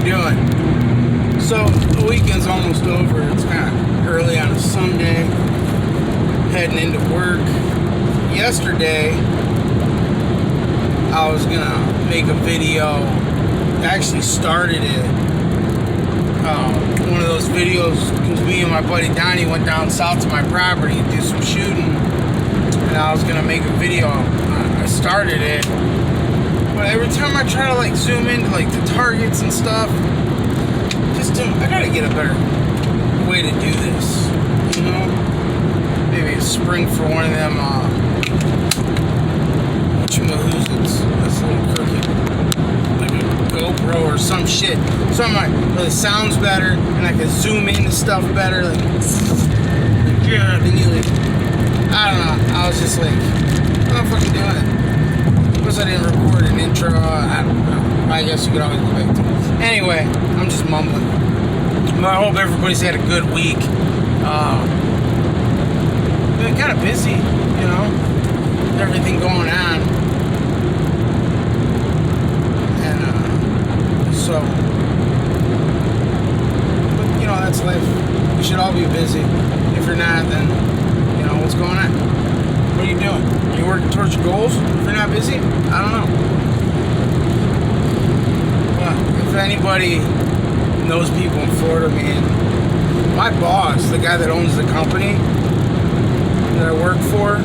we doing? So the weekend's almost over. It's kind of early on a Sunday. Heading into work. Yesterday, I was gonna make a video. I actually started it. One of those videos because me and my buddy Donnie went down south to my property to do some shooting, and I was gonna make a video. I started it, but every time I try to like zoom into like the targets and stuff, I gotta get a better way to do this, you know? Maybe a spring for one of them, whatchamahoots, that's a little crooked, like a GoPro or some shit. Something where it sounds better and I can zoom into stuff better, like yeah, then you like, I don't know, I was just like, I'm fucking doing it. Plus I didn't record an intro, I don't know. I guess you could always go back to it. Anyway, I'm just mumbling. But I hope everybody's had a good week. Been kind of busy, you know, everything going on. And so, but, you know, that's life. We should all be busy. If you're not, then, you know, what's going on? What are you doing? Are you working towards your goals? If you're not busy? I don't know. Well, if anybody knows people in Florida, man, my boss, the guy that owns the company that I work for,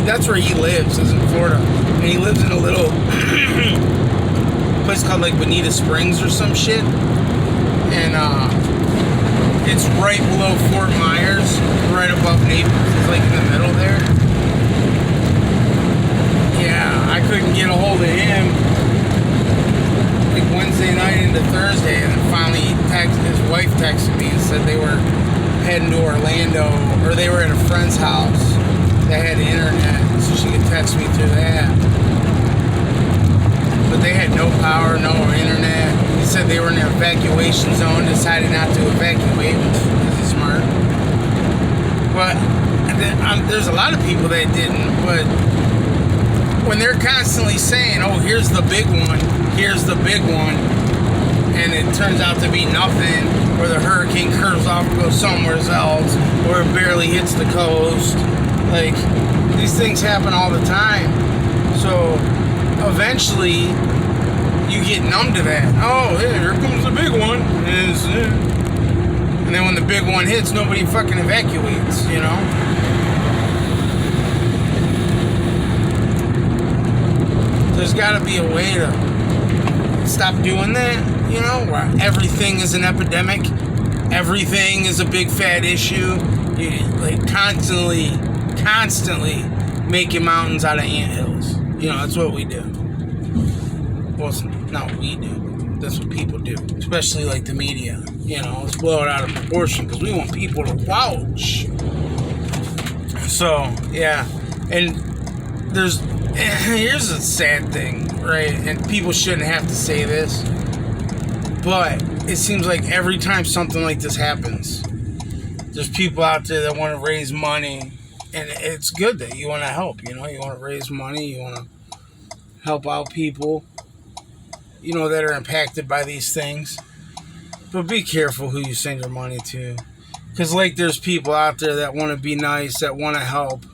that's where he lives, is in Florida. And he lives in a little place called like Bonita Springs or some shit. And it's right below Fort Myers, right above Naples. It's like in the middle there. Yeah, I couldn't get a hold of him like Wednesday night into Thursday, and then finally his wife texted me and said they were heading to Orlando, or they were at a friend's house that had internet, so she could text me through that. But they had no power, no internet. He said they were in an evacuation zone, decided not to evacuate, which is smart. But there's a lot of people that didn't, but when they're constantly saying, oh, here's the big one, and it turns out to be nothing, or the hurricane curves off and goes somewhere else, or it barely hits the coast. Like, these things happen all the time. So eventually you get numb to that. Oh, yeah, here comes the big one. And then when the big one hits, nobody fucking evacuates, you know? There's got to be a way to stop doing that, you know, where everything is an epidemic, everything is a big fat issue. You like constantly making mountains out of anthills. You know, that's what we do. Well, it's not what we do. That's what people do, especially like the media. You know, let's blow it out of proportion because we want people to watch. So yeah, and here's a sad thing, right? And people shouldn't have to say this, but it seems like every time something like this happens, there's people out there that want to raise money, and it's good that you want to help, you know, you want to raise money, you want to help out people, you know, that are impacted by these things. But be careful who you send your money to, because like there's people out there that want to be nice, that want to help.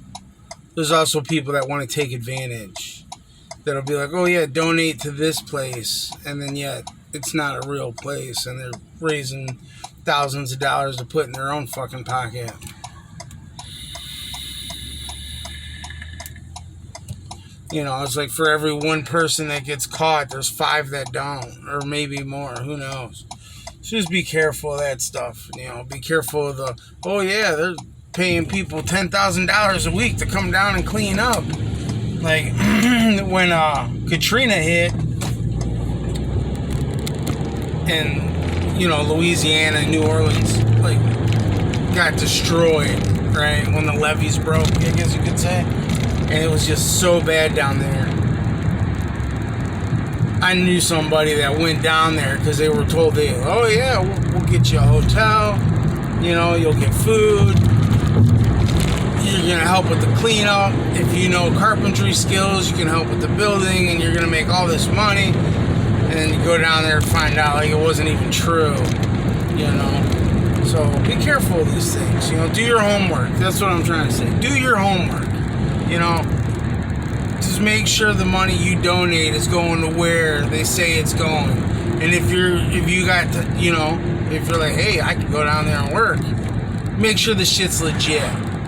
There's also people that want to take advantage, that'll be like, oh yeah, donate to this place, and then yet it's not a real place, and they're raising thousands of dollars to put in their own fucking pocket. You know, it's like for every one person that gets caught, there's 5 that don't, or maybe more, who knows. So just be careful of that stuff, you know, be careful of the, oh yeah, they're paying people $10,000 a week to come down and clean up. Like, when Katrina hit, and, you know, Louisiana and New Orleans, like, got destroyed, right, when the levees broke, I guess you could say. And it was just so bad down there. I knew somebody that went down there because they were told, oh yeah, we'll get you a hotel, you know, you'll get food, you're going to help with the cleanup. If you know carpentry skills, you can help with the building, and you're going to make all this money. and then you go down there and find out like it wasn't even true, you know. So be careful of these things, you know. Do your homework. That's what I'm trying to say. Do your homework, you know. Just make sure the money you donate is going to where they say it's going. And if you're like, hey, I can go down there and work, make sure the shit's legit.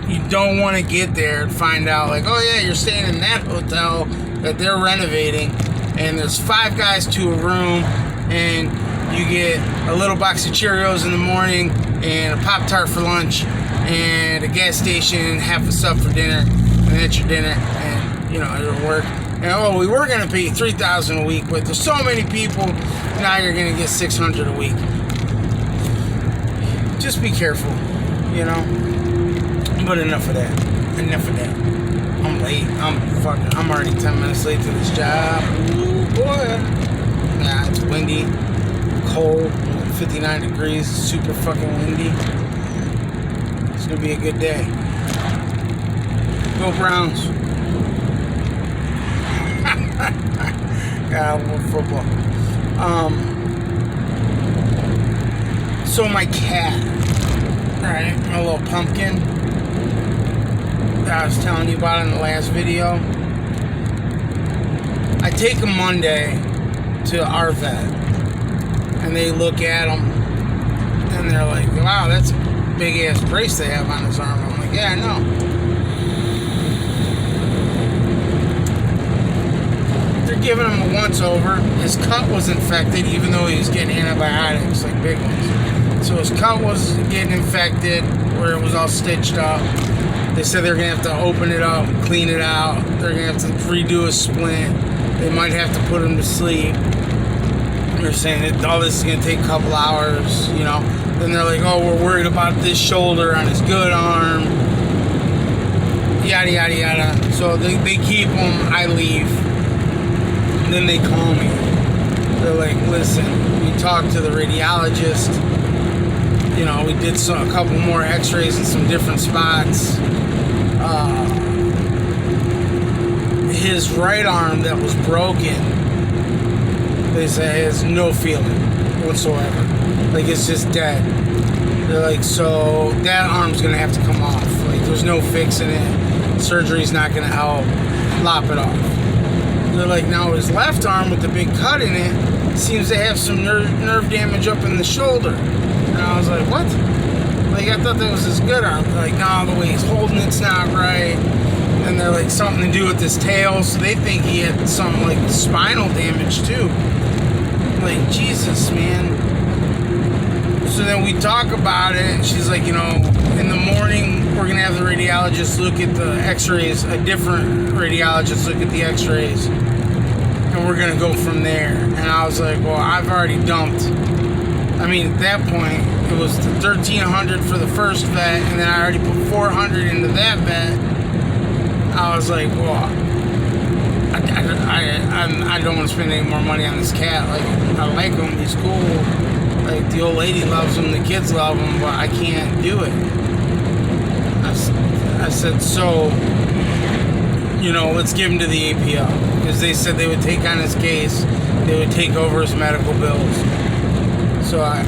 You don't want to get there and find out like, oh yeah, you're staying in that hotel that they're renovating, and there's 5 guys to a room, and you get a little box of Cheerios in the morning and a Pop-Tart for lunch and a gas station, half a sub for dinner, and that's your dinner, and you know, it'll work. And oh, we were gonna pay you $3,000 a week, but there's so many people, now you're gonna get $600 a week. Just be careful, you know. But enough of that. I'm late. I'm already 10 minutes late to this job. Ooh, boy. Yeah, it's windy, cold, 59 degrees, super fucking windy. It's gonna be a good day. Go Browns. God, I love football. So my cat, right, my little pumpkin that I was telling you about in the last video, I take him Monday to our vet, and they look at him, and they're like, wow, that's a big-ass brace they have on his arm. I'm like, yeah, I know. They're giving him a once-over. His cut was infected, even though he was getting antibiotics, like big ones. So his cut was getting infected, where it was all stitched up. They said they're going to have to open it up, clean it out. They're going to have to redo a splint. They might have to put him to sleep. They're saying that all this is going to take a couple hours, you know. Then they're like, oh, we're worried about this shoulder on his good arm. Yada, yada, yada. So they keep him. I leave. And then they call me. They're like, listen, we talked to the radiologist. You know, we did a couple more x-rays in some different spots. His right arm that was broken, they say has no feeling whatsoever. Like, it's just dead. They're like, so that arm's gonna have to come off. Like, there's no fixing it. Surgery's not gonna help. Lop it off. They're like, now his left arm with the big cut in it seems to have some nerve damage up in the shoulder. And I was like, what? Like, I thought that was his good arm. They're like, no, the way he's holding it's not right. And they're like, something to do with his tail. So they think he had some, like, spinal damage, too. Like, Jesus, man. So then we talk about it, and she's like, you know, in the morning, we're going to have the radiologist look at the x-rays, a different radiologist look at the x-rays, and we're going to go from there. And I was like, well, I've already dumped. I mean, at that point, it was the $1,300 for the first vet, and then I already put $400 into that vet. I was like, well, I don't want to spend any more money on this cat. Like, I like him, he's cool. Like, the old lady loves him, the kids love him, but I can't do it. I said, so, you know, let's give him to the APL. Because they said they would take on his case, they would take over his medical bills. So I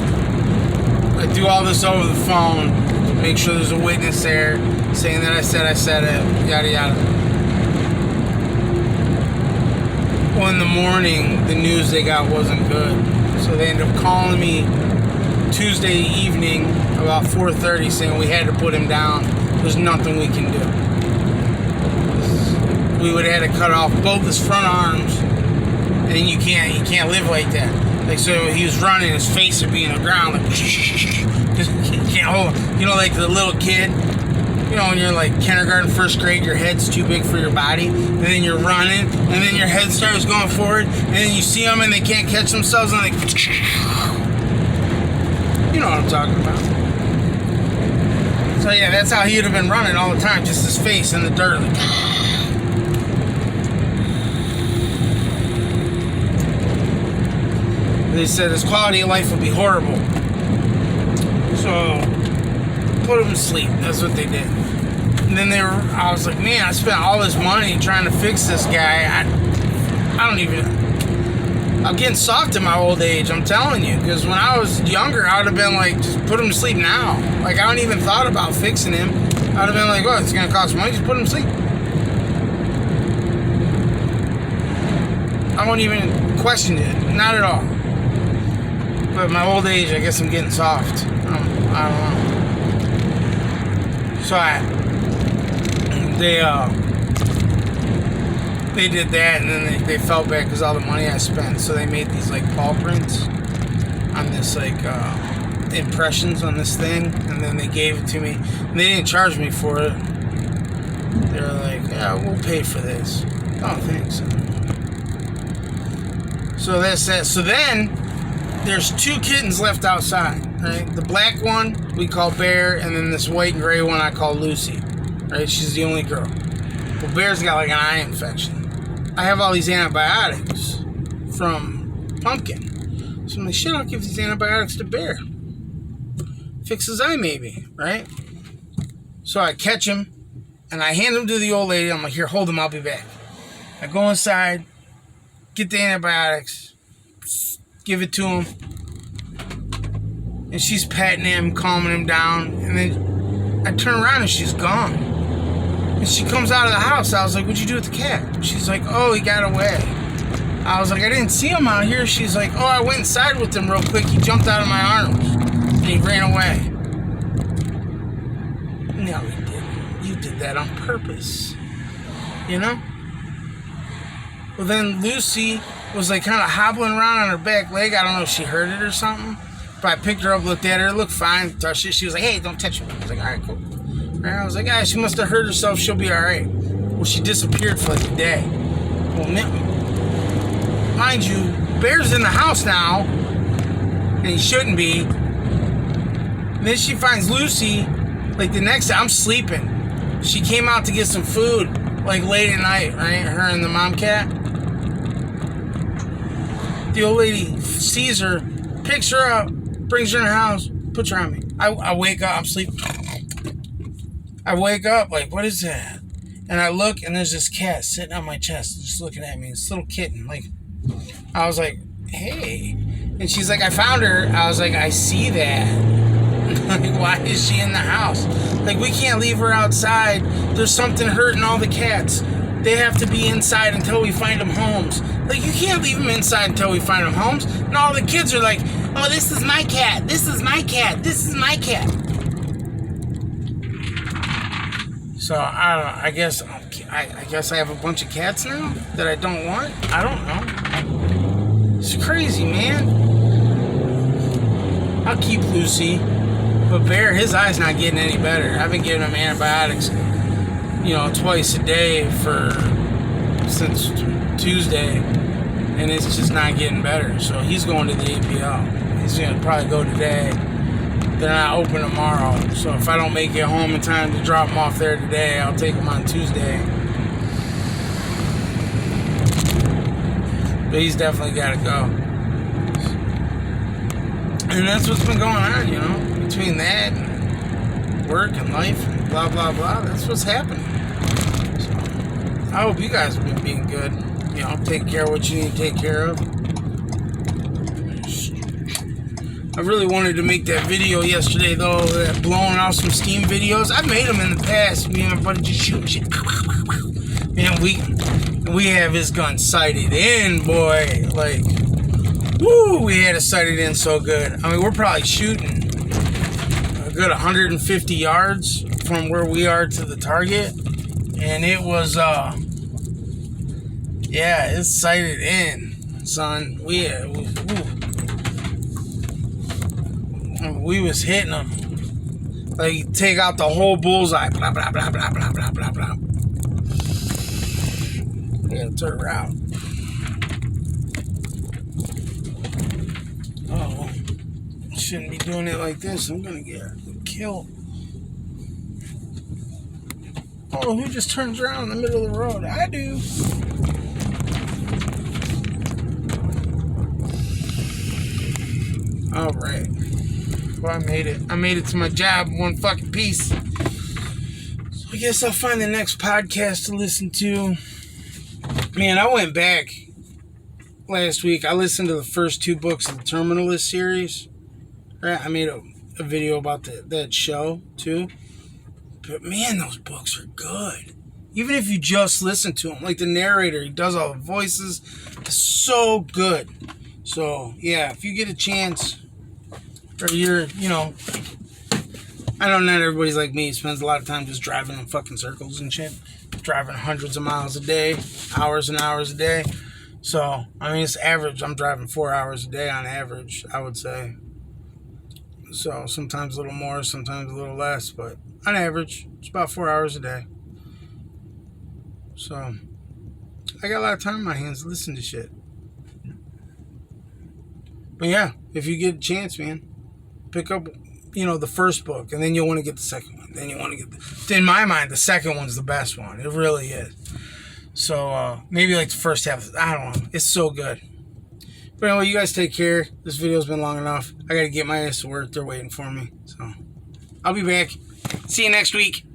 do all this over the phone to make sure there's a witness there saying that I said it, yada yada. Well, in the morning, the news they got wasn't good. So they ended up calling me Tuesday evening about 4:30 saying we had to put him down. There's nothing we can do. We would have had to cut off both his front arms, and you can't live like that. Like, so he was running, his face would be in the ground, like, just can't hold him. You know, like the little kid, you know, when you're like kindergarten, first grade, your head's too big for your body, and then you're running, and then your head starts going forward, and then you see them and they can't catch themselves, and like, you know what I'm talking about. So yeah, that's how he would have been running all the time, just his face in the dirt, like, they said his quality of life would be horrible. So, put him to sleep. That's what they did. And then I was like, man, I spent all this money trying to fix this guy. I don't even, I'm getting soft in my old age, I'm telling you. Because when I was younger, I would have been like, just put him to sleep now. Like, I don't even thought about fixing him. I would have been like, well, it's going to cost money, just put him to sleep. I won't even question it. Not at all. But my old age, I guess I'm getting soft. I don't know. So they did that, and then they felt bad because all the money I spent. So they made these like paw prints on this like impressions on this thing, and then they gave it to me. And they didn't charge me for it. They were like, "Yeah, we'll pay for this." Oh, thanks. So that's that. So then there's 2 kittens left outside. Right, the black one we call Bear, and then this white and gray one I call Lucy. Right, she's the only girl. Well, Bear's got like an eye infection. I have all these antibiotics from Pumpkin. So I'm like, shit, I'll give these antibiotics to Bear. Fix his eye maybe, right? So I catch him, and I hand him to the old lady. I'm like, here, hold him, I'll be back. I go inside, get the antibiotics, give it to him, and she's patting him, calming him down, and then I turn around and she's gone. And she comes out of the house. I was like, what'd you do with the cat? She's like, oh, he got away. I was like, I didn't see him out here. She's like, oh, I went inside with him real quick. He jumped out of my arms, and he ran away. No, he didn't. You did that on purpose. You know? Well, then Lucy was like kind of hobbling around on her back leg. I don't know if she hurt it or something. But I picked her up, looked at her, looked fine, touched it. She was like, hey, don't touch me. I was like, all right, cool. And I was like, ah, she must have hurt herself. She'll be all right. Well, she disappeared for like a day. Well, mind you, Bear's in the house now, and he shouldn't be. And then she finds Lucy, like the next day, I'm sleeping. She came out to get some food, like late at night, right? Her and the mom cat. The old lady sees her, picks her up, brings her in the house, puts her on me. I wake up, I'm sleeping. I wake up, like, what is that? And I look, and there's this cat sitting on my chest, just looking at me. This little kitten, like, I was like, hey. And she's like, I found her. I was like, I see that. Like, why is she in the house? Like, we can't leave her outside. There's something hurting all the cats. They have to be inside until we find them homes. Like, you can't leave them inside until we find them homes. And all the kids are like, oh, this is my cat. This is my cat. This is my cat. So, I don't know. I guess I have a bunch of cats now that I don't want. I don't know. It's crazy, man. I'll keep Lucy. But Bear, his eye's not getting any better. I've been giving him antibiotics, twice a day since Tuesday. And it's just not getting better. So he's going to the APL. He's going to probably go today. They're not open tomorrow. So if I don't make it home in time to drop him off there today, I'll take him on Tuesday. But he's definitely got to go. And that's what's been going on, between that and work and life and blah, blah, blah. That's what's happening. So I hope you guys have been being good. Take care of what you need to take care of. I really wanted to make that video yesterday, though, that blowing out some steam videos. I've made them in the past. Me and my buddy just shooting shit. Man, we have his gun sighted in, boy. Like, woo, we had it sighted in so good. I mean, we're probably shooting a good 150 yards from where we are to the target. And it was, it's sighted in, son. We was hitting them. Like, take out the whole bullseye. Blah, blah, blah, blah, blah, blah, blah, blah. I gotta turn around. Oh, I shouldn't be doing it like this. I'm gonna get killed. Oh, who just turns around in the middle of the road? I do. All right. Well, I made it. I made it to my job in one fucking piece. So I guess I'll find the next podcast to listen to. Man, I went back last week, I listened to the first 2 books of the Terminalist series. Right? I made a video about that show, too. But, man, those books are good. Even if you just listen to them. Like the narrator, he does all the voices. It's so good. So, yeah, if you get a chance, or you're, I know not everybody's like me. He spends a lot of time just driving in fucking circles and shit. Driving hundreds of miles a day, hours and hours a day. So, I mean, it's average. I'm driving 4 hours a day on average, I would say. So, sometimes a little more, sometimes a little less. But on average, it's about 4 hours a day. So, I got a lot of time on my hands to listen to shit. But yeah, if you get a chance, man, pick up, the first book, and then you'll want to get the second one. Then you want to get in my mind, the second one's the best one. It really is. So, maybe like the first half, I don't know. It's so good. But anyway, you guys take care. This video's been long enough. I got to get my ass to work. They're waiting for me. So, I'll be back. See you next week.